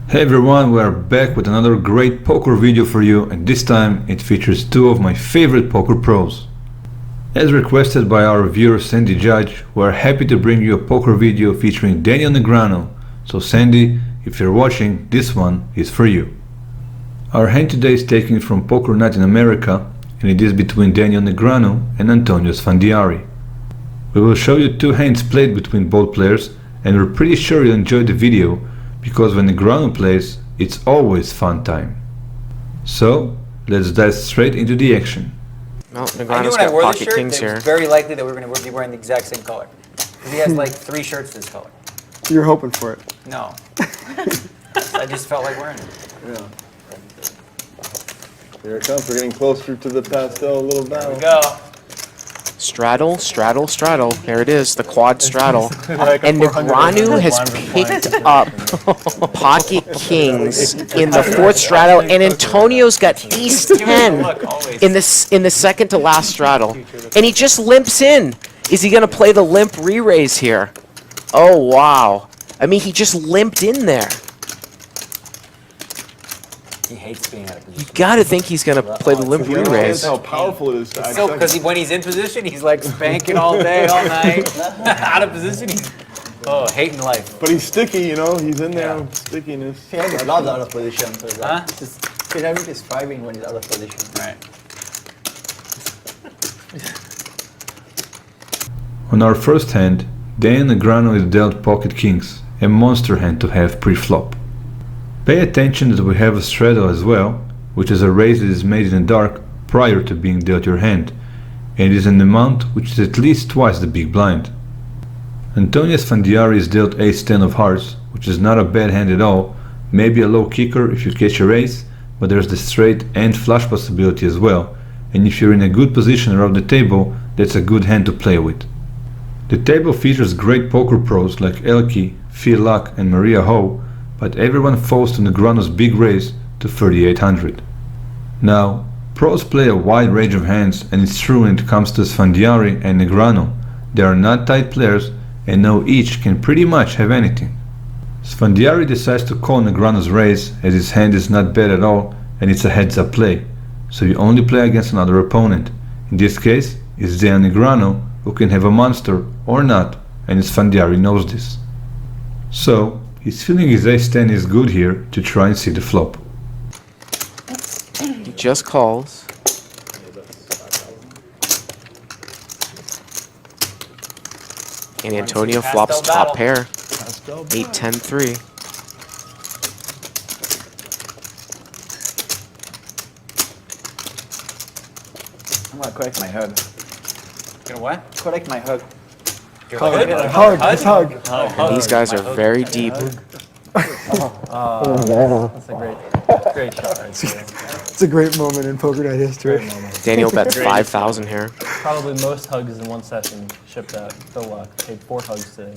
Hey everyone, we are back with another great poker video for you, and this time it features two of my favorite poker pros. As requested by our viewer Sandy Judge, we are happy to bring you a poker video featuring Daniel Negreanu. So Sandy, if you're watching, this one is for you. Our hand today is taken from Poker Night in America, and it is between Daniel Negreanu and Antonio Esfandiari. We will show you two hands played between both players, and we're pretty sure you'll enjoy the video, because when Negreanu plays, it's always fun time. So, let's dive straight into the action. Well, Negreanu's got pocket kings here. It's very likely that we're going to be wearing the exact same color. Because he has like 3 shirts this color. You're hoping for it. No. I just felt like wearing it. Yeah. Here it comes. We're getting closer to the pastel little battle. Here we go. Straddle, straddle, straddle. There it is, the quad straddle. And Negreanu has picked up pocket kings in the 4th straddle, and Antonio's got ace 10 in the second to last straddle. And he just limps in. Is he going to play the limp re-raise here? Oh, wow. I mean, he just limped in there. He hates being out of position. You got to think he's going to play the limp re-raise. How powerful it is. So, because when he's in position, he's like spanking all day, all night. Out of position, he's hating life. But he's sticky, you know. He's in there with stickiness. Pyramid loves out of position. So Huh? pyramid is thriving when he's out of position. Right. On our first hand, Daniel Negreanu is dealt pocket kings, a monster hand to have pre-flop. Pay attention that we have a straddle as well, which is a raise that is made in the dark prior to being dealt your hand, and it is an amount which is at least twice the big blind. Antonio Esfandiari is dealt ace-10 of hearts, which is not a bad hand at all, maybe a low kicker if you catch a raise, but there's the straight and flush possibility as well, and if you're in a good position around the table, that's a good hand to play with. The table features great poker pros like Elke, Phil Luck and Maria Ho, but everyone falls to Negreanu's big raise to 3,800. Now, pros play a wide range of hands, and it's true when it comes to Esfandiari and Negreanu. They are not tight players and know each can pretty much have anything. Esfandiari decides to call Negreanu's raise as his hand is not bad at all and it's a heads-up play, so you only play against another opponent. In this case, it's Daniel Negreanu, who can have a monster or not, and Esfandiari knows this. So, he's feeling his ace-10 is good here to try and see the flop. He just calls. And Antonio flops top pair. 8-10-3. I'm gonna correct my hug. Gonna what? Correct my hug. Hug, just hug. And these guys are very deep. That's a great shot right there. It's a great moment in poker night history. Great moment. Daniel bets 5,000 here. Probably most hugs in one session shipped out. Phil Luck paid 4 hugs today.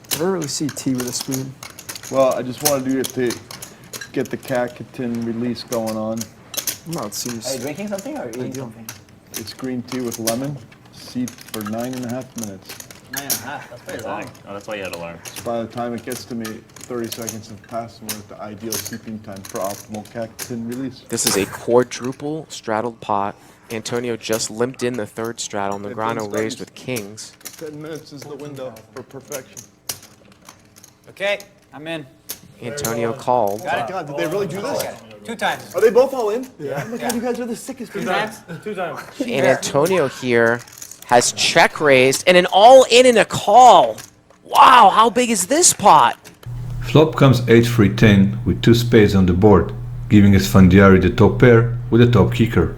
I never really see tea with a spoon. Well, I just wanted to get the Cacatin release going on. No, it Are you seems. drinking something or eating something? It's green tea with lemon, steeped for 9.5 minutes. 9.5. That's pretty long. Oh, that's why you had to learn. So by the time it gets to me, 30 seconds have passed and we're at the ideal steeping time for optimal Cacatin release. This is a quadruple straddled pot. Antonio just limped in the 3rd straddle. Negreanu raised with kings. 10 minutes is the window for perfection. Okay, I'm in. Antonio called. Got it. God, did they really do this? 2 times. Are they both all in? Yeah. Oh my God, you guys are the sickest people. 2 times? And Antonio here has check raised and an all-in and a call. Wow, how big is this pot? Flop comes 8-3-10 with 2 spades on the board, giving Esfandiari the top pair with a top kicker.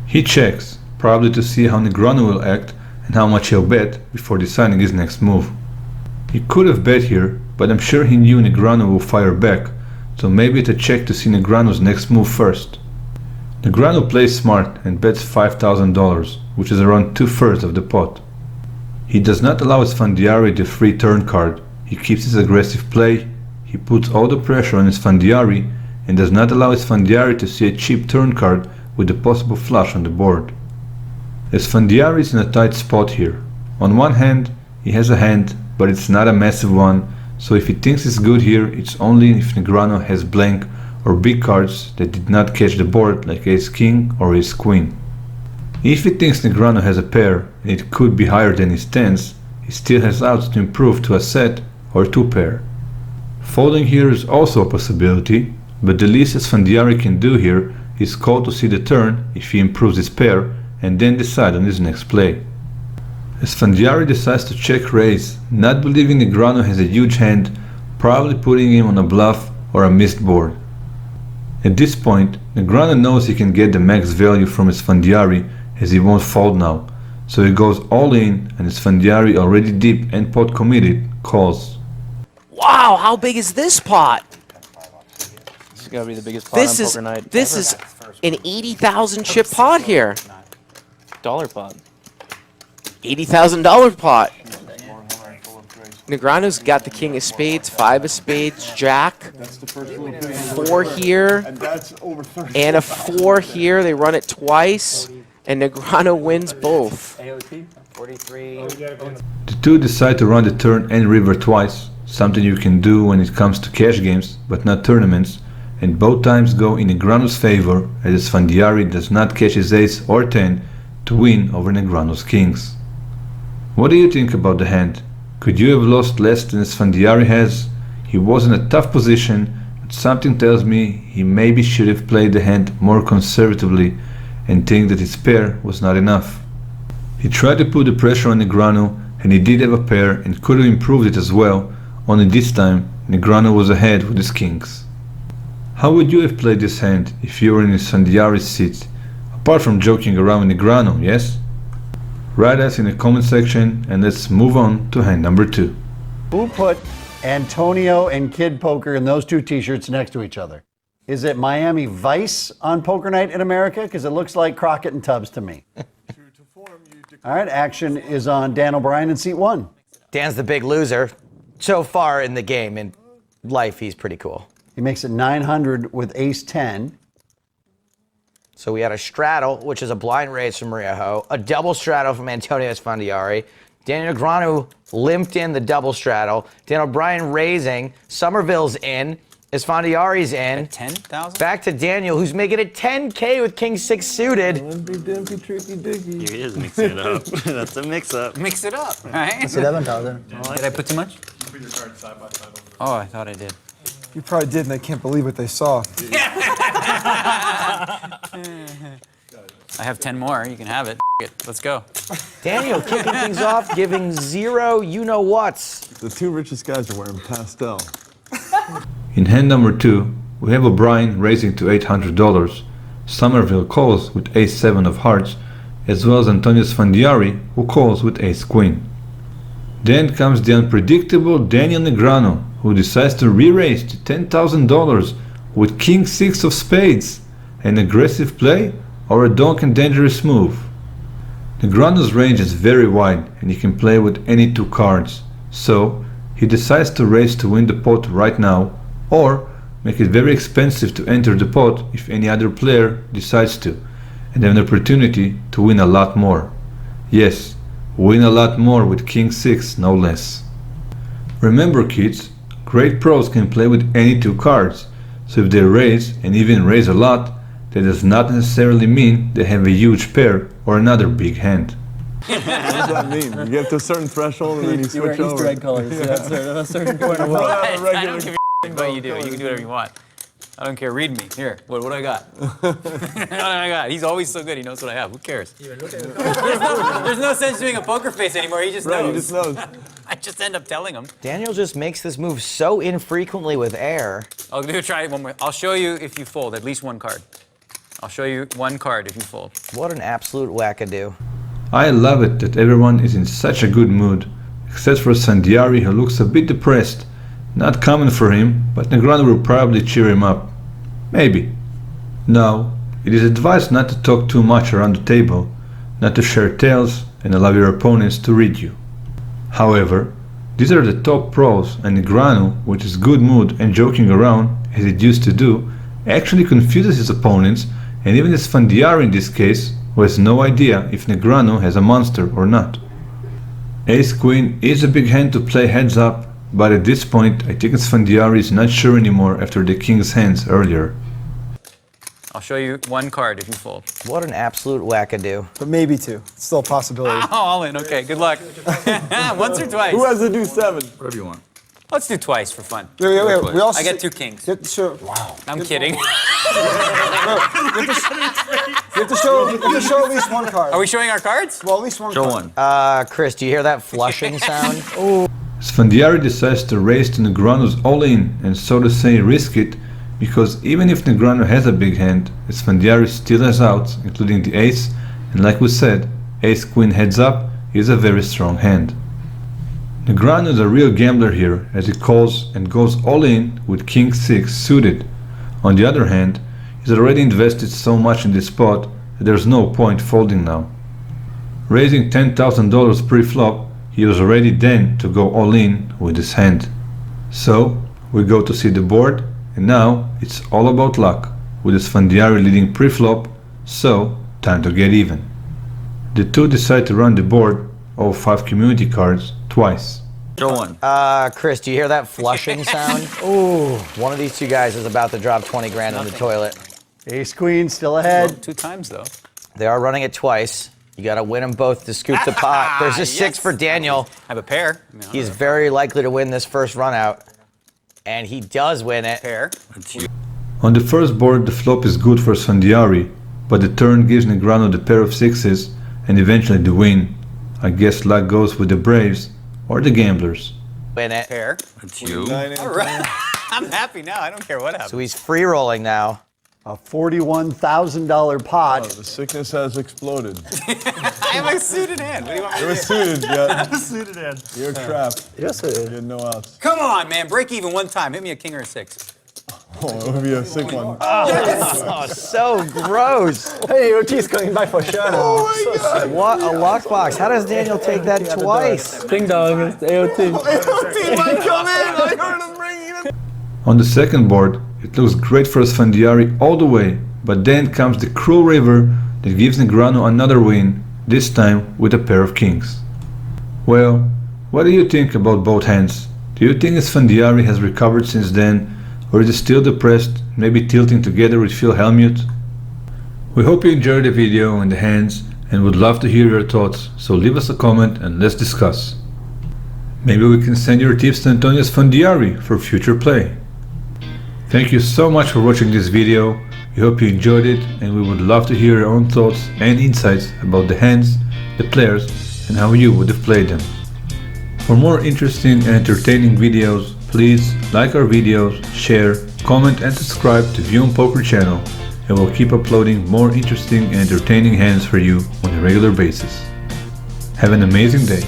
He checks, probably to see how Negreanu will act and how much he'll bet before deciding his next move. He could have bet here, but I'm sure he knew Negreanu will fire back, so maybe it's a check to see Negreanu's next move first. Negreanu plays smart and bets $5,000, which is around 2/3 of the pot. He does not allow Esfandiari the free turn card. He keeps his aggressive play, he puts all the pressure on Esfandiari, and does not allow Esfandiari to see a cheap turn card with a possible flush on the board. Esfandiari is in a tight spot here. On one hand, he has a hand, but it's not a massive one, so if he thinks it's good here, it's only if Negreanu has blank or big cards that did not catch the board like ace-king or ace-queen. If he thinks Negreanu has a pair and it could be higher than his tens, he still has outs to improve to a set or two pair. Folding here is also a possibility, but the least Esfandiari can do here is call to see the turn if he improves his pair and then decide on his next play. Esfandiari decides to check raise, not believing Negreanu has a huge hand, probably putting him on a bluff or a missed board. At this point, Negreanu knows he can get the max value from Esfandiari as he won't fold now, so he goes all in and Esfandiari, already deep and pot committed, calls. Wow, how big is this pot? This is gotta be the biggest pot on poker night. This is an 80,000 chip pot here. Dollar pot. $80,000 pot. Negreanu's got the king of spades, five of spades, jack, That's the first little thing. four here, And that's over 30. and a four here. They run it twice, and Negreanu wins both. AOT 43. The two decide to run the turn and river twice, something you can do when it comes to cash games, but not tournaments, and both times go in Negreanu's favor as Esfandiari does not catch his ace or 10 to win over Negreanu's kings. What do you think about the hand? Could you have lost less than Esfandiari has? He was in a tough position, but something tells me he maybe should have played the hand more conservatively and think that his pair was not enough. He tried to put the pressure on Negreanu, and he did have a pair and could have improved it as well, only this time Negreanu was ahead with his kings. How would you have played this hand if you were in Esfandiari's seat? Apart from joking around with Negreanu, yes? Write us in the comment section and let's move on to hand number 2. Who put Antonio and Kid Poker in those two t-shirts next to each other? Is it Miami Vice on Poker Night in America? Because it looks like Crockett and Tubbs to me. All right, action is on Dan O'Brien in seat 1. Dan's the big loser. So far in the game, in life, he's pretty cool. He makes it 900 with ace 10. So we had a straddle, which is a blind raise from Maria Ho, a double straddle from Antonio Esfandiari. Daniel Negreanu limped in the double straddle. Dan O'Brien raising. Somerville's in. Esfandiari's in. 10,000? Back to Daniel, who's making it 10K with King 6 suited. Limpy dimpy tricky dicky. He is mixing it up. That's a mix-up. Mix it up, right? It's 11,000. Did I put too much? Oh, I thought I did. You probably did, and they can't believe what they saw. I have 10 more. You can have it. Let's go. Daniel kicking things off, giving zero you-know-whats. The two richest guys are wearing pastel. In hand number 2, we have O'Brien raising to $800, Somerville calls with ace-7 of hearts, as well as Antonio Esfandiari, who calls with ace-queen. Then comes the unpredictable Daniel Negreanu, who decides to re-raise to $10,000 with king 6 of spades, an aggressive play or a donk and dangerous move. Negreanu's range is very wide and he can play with any two cards, so he decides to raise to win the pot right now, or make it very expensive to enter the pot if any other player decides to, and have an opportunity to win a lot more. Yes, win a lot more with king 6, no less. Remember kids, great pros can play with any two cards, so if they raise, and even raise a lot, that does not necessarily mean they have a huge pair or another big hand. What does that mean? You get to a certain threshold and then you You wear switch over. Easter egg colors. Yeah, that's a certain point of Not a I regular don't give a what you do. You can do whatever you want. I don't care. Read me. Here. What do I got? What do I got? He's always so good. He knows what I have. Who cares? There's no sense doing a poker face anymore. He just Right, knows. you just know. I just end up telling him. Daniel just makes this move so infrequently with air. I'll try it one more. I'll show you if you fold at least one card. I'll show you one card if you fold. What an absolute wackadoo. I love it that everyone is in such a good mood, except for Esfandiari who looks a bit depressed. Not common for him, but Negreanu will probably cheer him up. Maybe. Now, it is advised not to talk too much around the table, not to share tales and allow your opponents to read you. However, these are the top pros, and Negreanu, with his good mood and joking around, as it used to do, actually confuses his opponents, and even Esfandiari in this case, who has no idea if Negreanu has a monster or not. Ace Queen is a big hand to play heads up, but at this point I think Esfandiari is not sure anymore after the king's hands earlier. I'll show you one card if you fold. What an absolute wackadoo. But maybe two. It's still a possibility. Oh, all in. Okay, good luck. Once or twice. Who has to do 7? Whatever you want. Let's do twice for fun. Wait. We also I get 2 kings. You have to show. Wow. I'm kidding. You have to show at least one card. Are we showing our cards? Well, at least one Show card. one. Chris, do you hear that flushing sound? Esfandiari decides to raise to Negreanu's all-in and so to say risk it, because even if Negreanu has a big hand, Esfandiari still has outs, including the ace, and like we said, ace-queen heads up is a very strong hand. Negreanu is a real gambler here, as he calls and goes all-in with king-6 suited. On the other hand, he's already invested so much in this spot that there's no point folding now. Raising $10,000 pre-flop, he was ready then to go all-in with his hand. So, we go to see the board, and now it's all about luck, with Esfandiari leading pre-flop, so time to get even. The two decide to run the board, all 5 community cards, twice. Show one. Chris, do you hear that flushing sound? Ooh, one of these two guys is about to drop 20 grand in the toilet. Ace Queen still ahead. 2 times though. They are running it twice. You got to win them both to scoop the pot. There's a 6 for Daniel. I have a pair. I mean, He's very likely to win this first run out. And he does win it. pair. On the first board, the flop is good for Esfandiari, but the turn gives Negreanu the pair of 6s and eventually the win. I guess luck goes with the Braves or the gamblers. Win it. Pair. That's you. 9 and All right. I'm happy now. I don't care what happens. So he's free rolling now. A $41,000 pot. The sickness has exploded. I have a suited hand. What do you want me You're to do? suited, yeah. Suited hand. You're trapped. Yes, it You is. had no outs. Come on, man. Break even one time. Hit me a king or a 6. Oh, it would be a sick one. Oh, so gross. Hey, OT's coming by for sure. Oh What a lockbox. How does Daniel take that twice? Ding dong, it's AOT. On the second board, it looks great for Esfandiari all the way, but then comes the cruel river that gives Negreanu another win, this time with a pair of kings. Well, what do you think about both hands? Do you think Esfandiari has recovered since then, or is he still depressed, maybe tilting together with Phil Hellmuth? We hope you enjoyed the video and the hands and would love to hear your thoughts, so leave us a comment and let's discuss. Maybe we can send your tips to Antonio Esfandiari for future play. Thank you so much for watching this video. We hope you enjoyed it and we would love to hear your own thoughts and insights about the hands, the players, and how you would have played them. For more interesting and entertaining videos, please like our videos, share, comment and subscribe to View on Poker channel, and we'll keep uploading more interesting and entertaining hands for you on a regular basis. Have an amazing day.